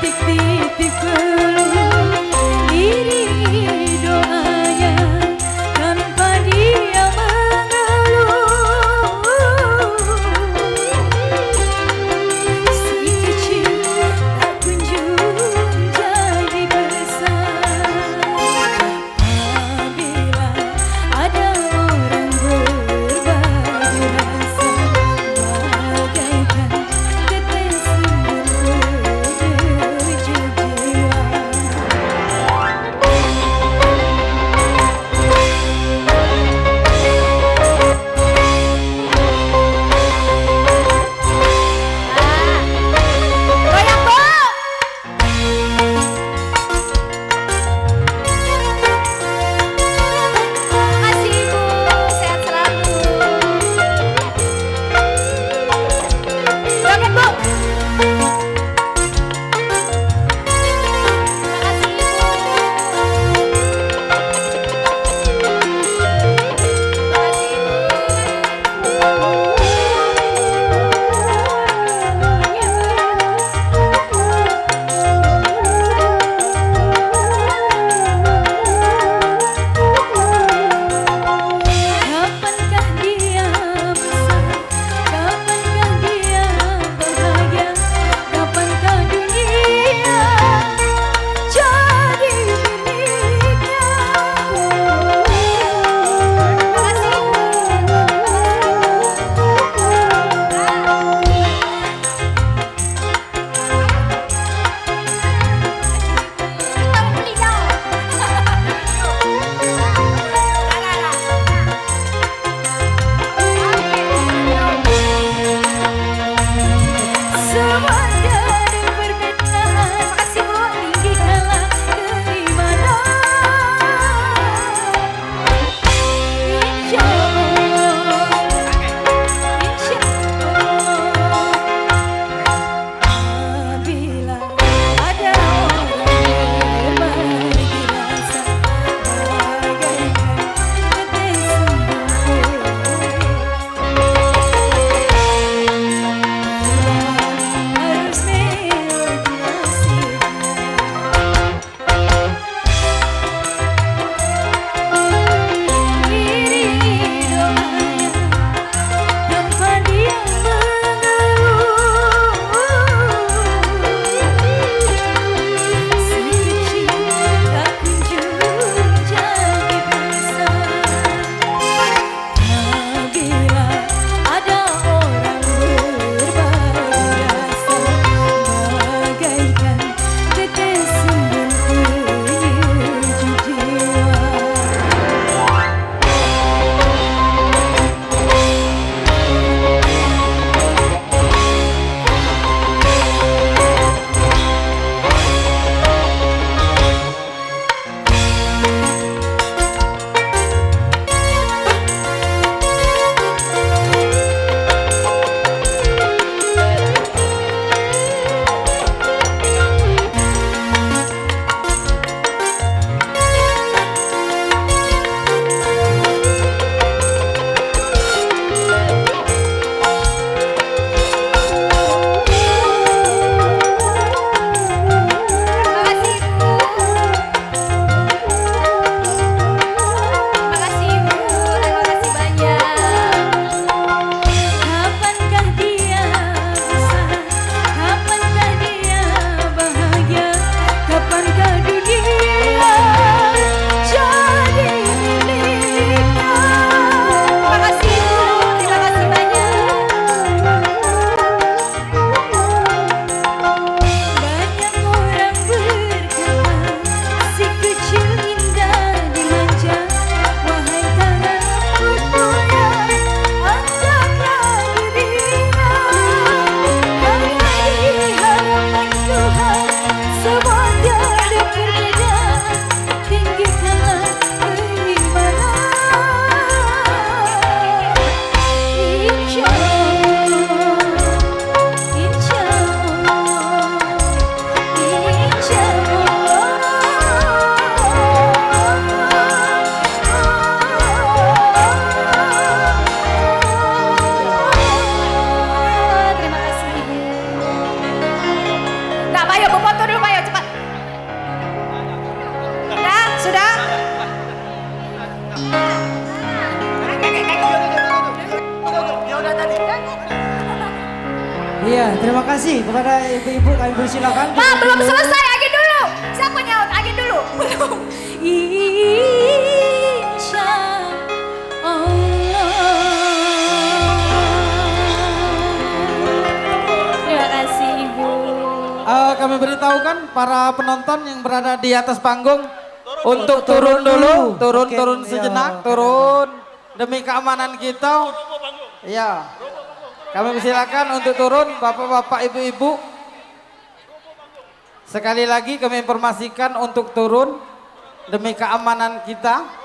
titik-titik peluh iringi doanya tanpa dia mengeluh. Si kecil tak kunjung jadi besar apabila ada orang berbagi rasa bagaikan tetes embun berdenyut jiwa. Iya, terima kasih kepada ibu-ibu, kami persilakan. Pak, belum selesai, Agin dulu. Siapa nyaut? Agin dulu. Belum. Insya Allah. Terima kasih Ibu. Kami beritahukan para penonton yang berada di atas panggung untuk turun dulu, turun Oke, sejenak, iya, turun demi keamanan kita. Iya. Kami persilakan untuk turun, bapak-bapak, ibu-ibu. Sekali lagi kami informasikan untuk turun demi keamanan kita.